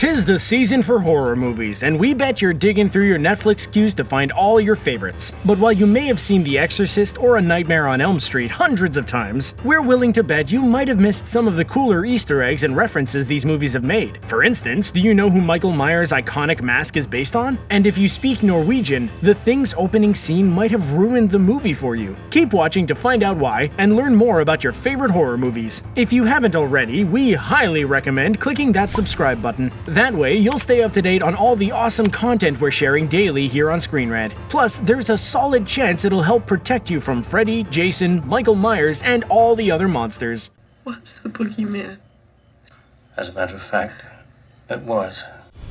'Tis the season for horror movies, and we bet you're digging through your Netflix queues to find all your favorites. But while you may have seen The Exorcist or A Nightmare on Elm Street hundreds of times, we're willing to bet you might have missed some of the cooler Easter eggs and references these movies have made. For instance, do you know who Michael Myers' iconic mask is based on? And if you speak Norwegian, The Thing's opening scene might have ruined the movie for you. Keep watching to find out why and learn more about your favorite horror movies. If you haven't already, we highly recommend clicking that subscribe button. That way, you'll stay up to date on all the awesome content we're sharing daily here on ScreenRant. Plus, there's a solid chance it'll help protect you from Freddy, Jason, Michael Myers, and all the other monsters. What's the boogeyman? As a matter of fact, it was.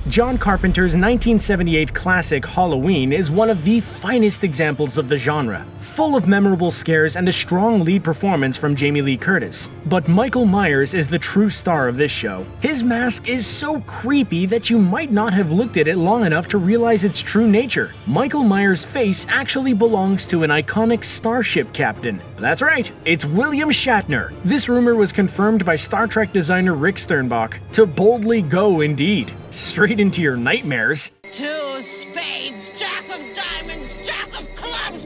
John Carpenter's 1978 classic Halloween is one of the finest examples of the genre, full of memorable scares and a strong lead performance from Jamie Lee Curtis. But Michael Myers is the true star of this show. His mask is so creepy that you might not have looked at it long enough to realize its true nature. Michael Myers' face actually belongs to an iconic starship captain. That's right, it's William Shatner. This rumor was confirmed by Star Trek designer Rick Sternbach. To boldly go indeed. Straight into your nightmares. Two spades, jack of diamonds, jack of clubs!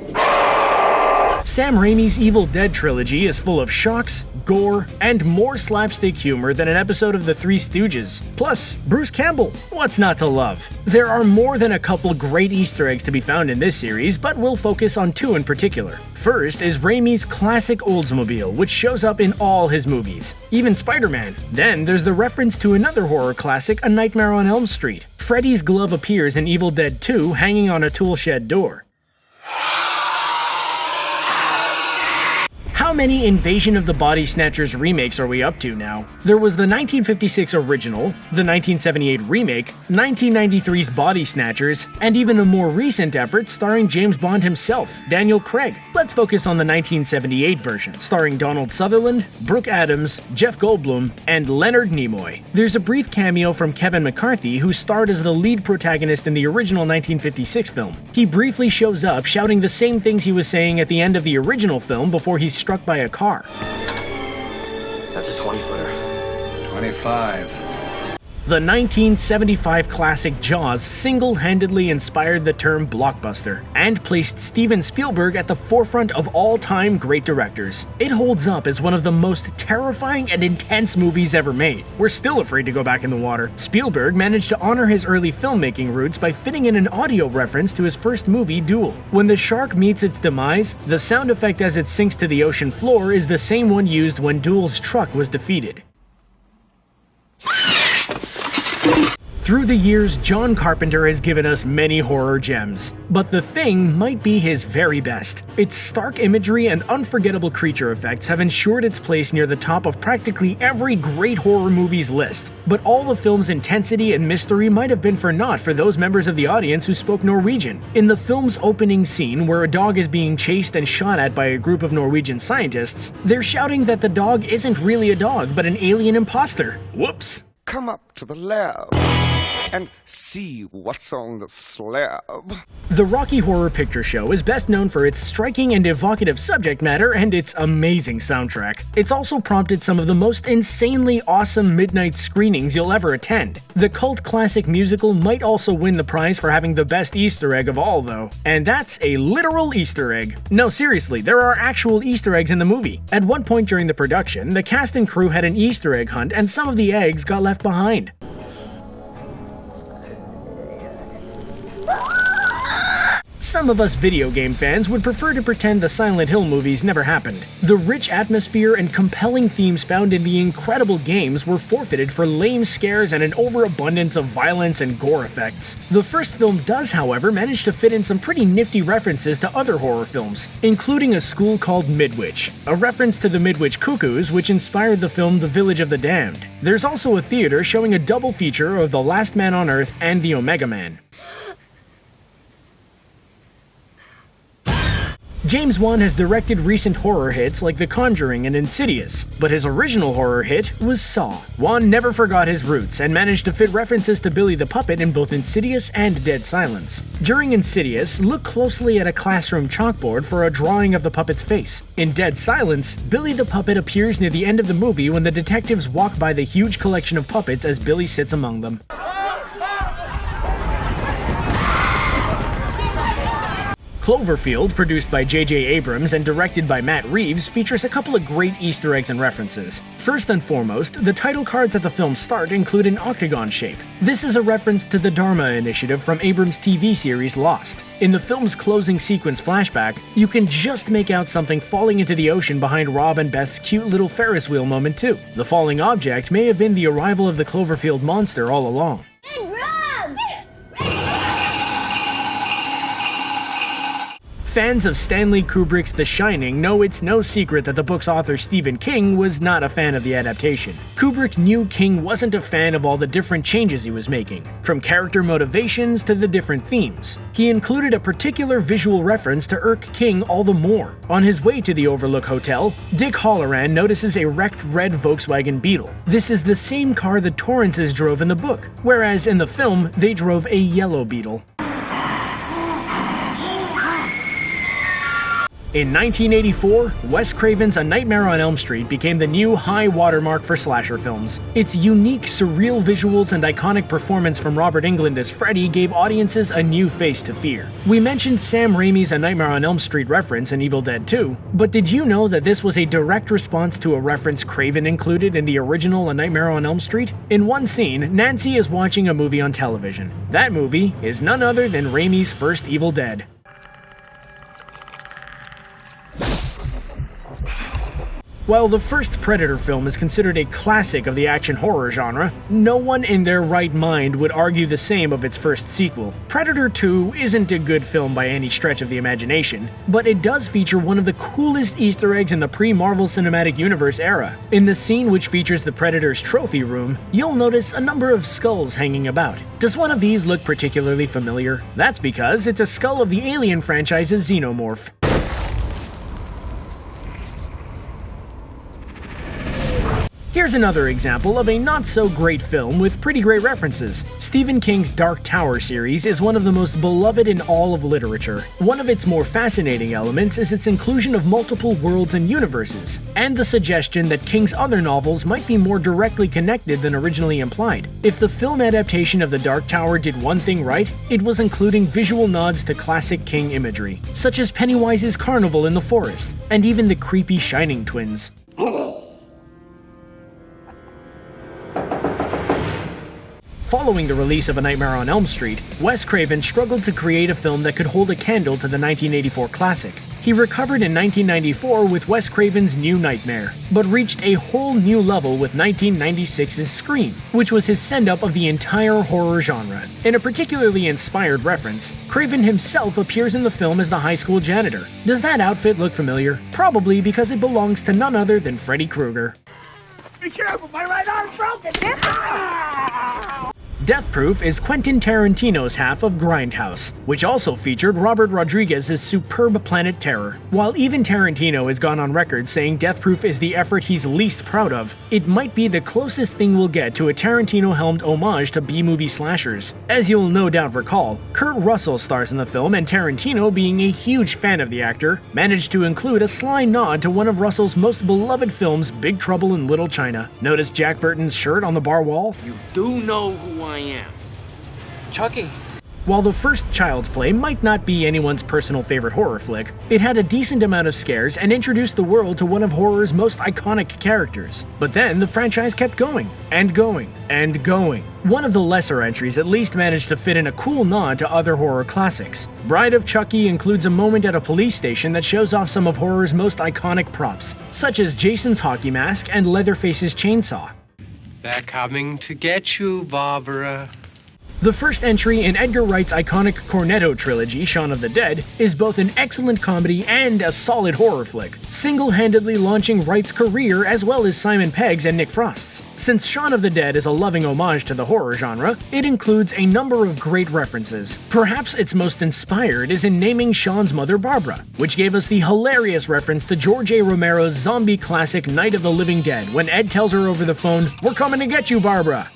Sam Raimi's Evil Dead Trilogy is full of shocks, gore, and more slapstick humor than an episode of The Three Stooges. Plus, Bruce Campbell, what's not to love? There are more than a couple great Easter eggs to be found in this series, but we'll focus on two in particular. First is Raimi's classic Oldsmobile, which shows up in all his movies, even Spider-Man. Then there's the reference to another horror classic, A Nightmare on Elm Street. Freddy's glove appears in Evil Dead 2 hanging on a tool shed door. How many Invasion of the Body Snatchers remakes are we up to now? There was the 1956 original, the 1978 remake, 1993's Body Snatchers, and even a more recent effort starring James Bond himself, Daniel Craig. Let's focus on the 1978 version, starring Donald Sutherland, Brooke Adams, Jeff Goldblum, and Leonard Nimoy. There's a brief cameo from Kevin McCarthy, who starred as the lead protagonist in the original 1956 film. He briefly shows up shouting the same things he was saying at the end of the original film before he's struck by a car. That's a 20-footer. 25. The 1975 classic Jaws single-handedly inspired the term blockbuster and placed Steven Spielberg at the forefront of all-time great directors. It holds up as one of the most terrifying and intense movies ever made. We're still afraid to go back in the water. Spielberg managed to honor his early filmmaking roots by fitting in an audio reference to his first movie, Duel. When the shark meets its demise, the sound effect as it sinks to the ocean floor is the same one used when Duel's truck was defeated. Through the years, John Carpenter has given us many horror gems, but The Thing might be his very best. Its stark imagery and unforgettable creature effects have ensured its place near the top of practically every great horror movie's list. But all the film's intensity and mystery might have been for naught for those members of the audience who spoke Norwegian. In the film's opening scene, where a dog is being chased and shot at by a group of Norwegian scientists, they're shouting that the dog isn't really a dog, but an alien imposter. Whoops. Come up to the lab and see what's on the slab. The Rocky Horror Picture Show is best known for its striking and evocative subject matter and its amazing soundtrack. It's also prompted some of the most insanely awesome midnight screenings you'll ever attend. The cult classic musical might also win the prize for having the best Easter egg of all, though. And that's a literal Easter egg. No, seriously, there are actual Easter eggs in the movie. At one point during the production, the cast and crew had an Easter egg hunt and some of the eggs got left behind. Some of us video game fans would prefer to pretend the Silent Hill movies never happened. The rich atmosphere and compelling themes found in the incredible games were forfeited for lame scares and an overabundance of violence and gore effects. The first film does, however, manage to fit in some pretty nifty references to other horror films, including a school called Midwich, a reference to the Midwich Cuckoos, which inspired the film The Village of the Damned. There's also a theater showing a double feature of The Last Man on Earth and The Omega Man. James Wan has directed recent horror hits like The Conjuring and Insidious, but his original horror hit was Saw. Wan never forgot his roots and managed to fit references to Billy the Puppet in both Insidious and Dead Silence. During Insidious, look closely at a classroom chalkboard for a drawing of the puppet's face. In Dead Silence, Billy the Puppet appears near the end of the movie when the detectives walk by the huge collection of puppets as Billy sits among them. Cloverfield, produced by J.J. Abrams and directed by Matt Reeves, features a couple of great Easter eggs and references. First and foremost, the title cards at the film's start include an octagon shape. This is a reference to the Dharma Initiative from Abrams' TV series Lost. In the film's closing sequence flashback, you can just make out something falling into the ocean behind Rob and Beth's cute little Ferris wheel moment too. The falling object may have been the arrival of the Cloverfield monster all along. Fans of Stanley Kubrick's The Shining know it's no secret that the book's author Stephen King was not a fan of the adaptation. Kubrick knew King wasn't a fan of all the different changes he was making, from character motivations to the different themes. He included a particular visual reference to irk King all the more. On his way to the Overlook Hotel, Dick Halloran notices a wrecked red Volkswagen Beetle. This is the same car the Torrances drove in the book, whereas in the film, they drove a yellow Beetle. In 1984, Wes Craven's A Nightmare on Elm Street became the new high watermark for slasher films. Its unique, surreal visuals and iconic performance from Robert Englund as Freddy gave audiences a new face to fear. We mentioned Sam Raimi's A Nightmare on Elm Street reference in Evil Dead 2, but did you know that this was a direct response to a reference Craven included in the original A Nightmare on Elm Street? In one scene, Nancy is watching a movie on television. That movie is none other than Raimi's first Evil Dead. While the first Predator film is considered a classic of the action horror genre, no one in their right mind would argue the same of its first sequel. Predator 2 isn't a good film by any stretch of the imagination, but it does feature one of the coolest Easter eggs in the pre-Marvel Cinematic Universe era. In the scene which features the Predator's trophy room, you'll notice a number of skulls hanging about. Does one of these look particularly familiar? That's because it's a skull of the Alien franchise's Xenomorph. Here's another example of a not-so-great film with pretty great references. Stephen King's Dark Tower series is one of the most beloved in all of literature. One of its more fascinating elements is its inclusion of multiple worlds and universes, and the suggestion that King's other novels might be more directly connected than originally implied. If the film adaptation of The Dark Tower did one thing right, it was including visual nods to classic King imagery, such as Pennywise's carnival in the forest, and even the creepy Shining twins. Following the release of A Nightmare on Elm Street, Wes Craven struggled to create a film that could hold a candle to the 1984 classic. He recovered in 1994 with Wes Craven's New Nightmare, but reached a whole new level with 1996's Scream, which was his send-up of the entire horror genre. In a particularly inspired reference, Craven himself appears in the film as the high school janitor. Does that outfit look familiar? Probably because it belongs to none other than Freddy Krueger. Be careful, my right arm's broken! Death Proof is Quentin Tarantino's half of Grindhouse, which also featured Robert Rodriguez's superb Planet Terror. While even Tarantino has gone on record saying Death Proof is the effort he's least proud of, it might be the closest thing we'll get to a Tarantino-helmed homage to B-movie slashers. As you'll no doubt recall, Kurt Russell stars in the film, and Tarantino, being a huge fan of the actor, managed to include a sly nod to one of Russell's most beloved films, Big Trouble in Little China. Notice Jack Burton's shirt on the bar wall? You do know who I am. Chucky. While the first Child's Play might not be anyone's personal favorite horror flick, it had a decent amount of scares and introduced the world to one of horror's most iconic characters. But then the franchise kept going, and going, and going. One of the lesser entries at least managed to fit in a cool nod to other horror classics. Bride of Chucky includes a moment at a police station that shows off some of horror's most iconic props, such as Jason's hockey mask and Leatherface's chainsaw. They're coming to get you, Barbara. The first entry in Edgar Wright's iconic Cornetto trilogy, Shaun of the Dead, is both an excellent comedy and a solid horror flick, single-handedly launching Wright's career as well as Simon Pegg's and Nick Frost's. Since Shaun of the Dead is a loving homage to the horror genre, it includes a number of great references. Perhaps its most inspired is in naming Shaun's mother Barbara, which gave us the hilarious reference to George A. Romero's zombie classic Night of the Living Dead when Ed tells her over the phone, "We're coming to get you, Barbara."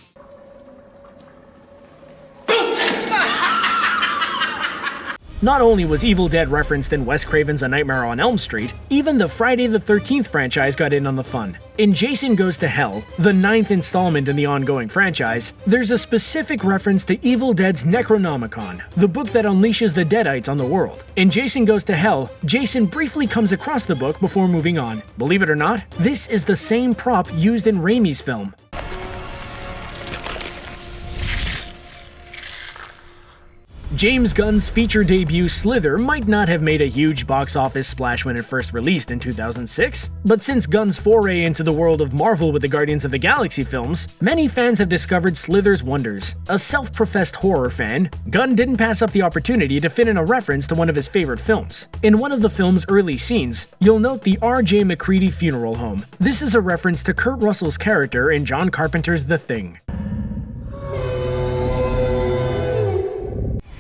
Not only was Evil Dead referenced in Wes Craven's A Nightmare on Elm Street, even the Friday the 13th franchise got in on the fun. In Jason Goes to Hell, the 9th installment in the ongoing franchise, there's a specific reference to Evil Dead's Necronomicon, the book that unleashes the Deadites on the world. In Jason Goes to Hell, Jason briefly comes across the book before moving on. Believe it or not, this is the same prop used in Raimi's film. James Gunn's feature debut Slither might not have made a huge box office splash when it first released in 2006, but since Gunn's foray into the world of Marvel with the Guardians of the Galaxy films, many fans have discovered Slither's wonders. A self-professed horror fan, Gunn didn't pass up the opportunity to fit in a reference to one of his favorite films. In one of the film's early scenes, you'll note the R.J. McCready funeral home. This is a reference to Kurt Russell's character in John Carpenter's The Thing.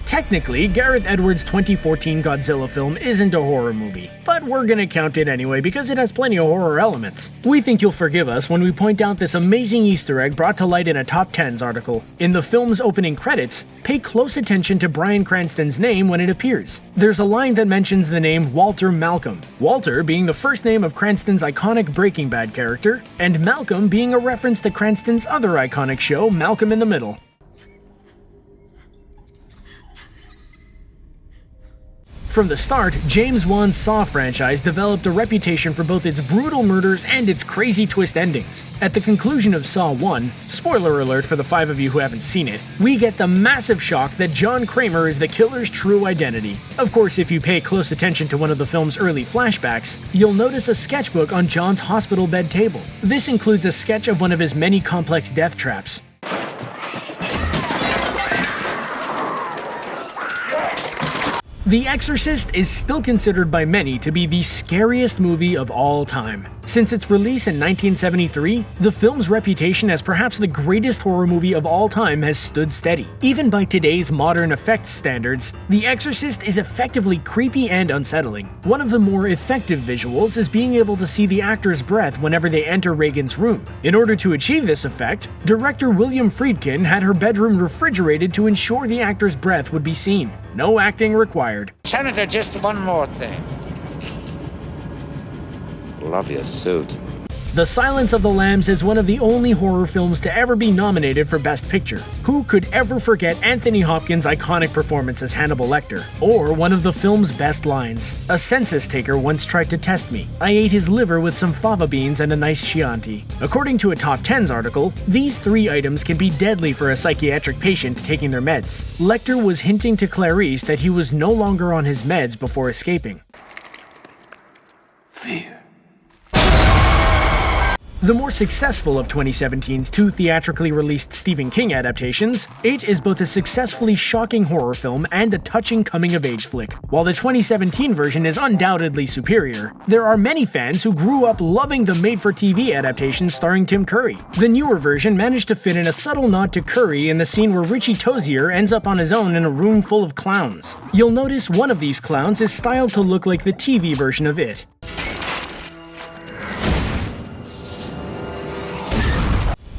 Technically, Gareth Edwards' 2014 Godzilla film isn't a horror movie, but we're gonna count it anyway because it has plenty of horror elements. We think you'll forgive us when we point out this amazing Easter egg brought to light in a Top 10s article. In the film's opening credits, pay close attention to Bryan Cranston's name when it appears. There's a line that mentions the name Walter Malcolm, Walter being the first name of Cranston's iconic Breaking Bad character, and Malcolm being a reference to Cranston's other iconic show, Malcolm in the Middle. From the start, James Wan's Saw franchise developed a reputation for both its brutal murders and its crazy twist endings. At the conclusion of Saw 1, spoiler alert for the 5 of you who haven't seen it, we get the massive shock that John Kramer is the killer's true identity. Of course, if you pay close attention to one of the film's early flashbacks, you'll notice a sketchbook on John's hospital bed table. This includes a sketch of one of his many complex death traps. The Exorcist is still considered by many to be the scariest movie of all time. Since its release in 1973, the film's reputation as perhaps the greatest horror movie of all time has stood steady. Even by today's modern effects standards, The Exorcist is effectively creepy and unsettling. One of the more effective visuals is being able to see the actor's breath whenever they enter Regan's room. In order to achieve this effect, director William Friedkin had her bedroom refrigerated to ensure the actor's breath would be seen. No acting required. Senator, just one more thing. Love your suit. The Silence of the Lambs is one of the only horror films to ever be nominated for Best Picture. Who could ever forget Anthony Hopkins' iconic performance as Hannibal Lecter? Or one of the film's best lines. A census taker once tried to test me. I ate his liver with some fava beans and a nice Chianti. According to a Top 10s article, these 3 items can be deadly for a psychiatric patient taking their meds. Lecter was hinting to Clarice that he was no longer on his meds before escaping. Fear. The more successful of 2017's 2 theatrically released Stephen King adaptations, it is both a successfully shocking horror film and a touching coming-of-age flick. While the 2017 version is undoubtedly superior, there are many fans who grew up loving the made-for-TV adaptation starring Tim Curry. The newer version managed to fit in a subtle nod to Curry in the scene where Richie Tozier ends up on his own in a room full of clowns. You'll notice one of these clowns is styled to look like the TV version of It.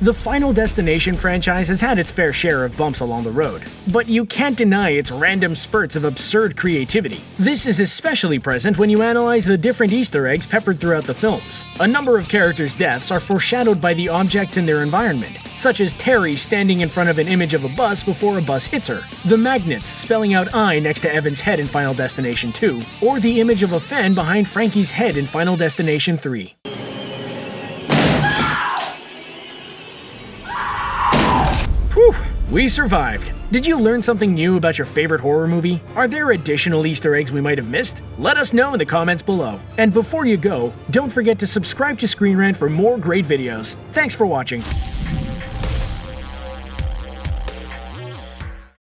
The Final Destination franchise has had its fair share of bumps along the road, but you can't deny its random spurts of absurd creativity. This is especially present when you analyze the different Easter eggs peppered throughout the films. A number of characters' deaths are foreshadowed by the objects in their environment, such as Terry standing in front of an image of a bus before a bus hits her, the magnets spelling out I next to Evan's head in Final Destination 2, or the image of a fan behind Frankie's head in Final Destination 3. Whew, we survived. Did you learn something new about your favorite horror movie? Are there additional Easter eggs we might have missed? Let us know in the comments below. And before you go, don't forget to subscribe to ScreenRant for more great videos. Thanks for watching.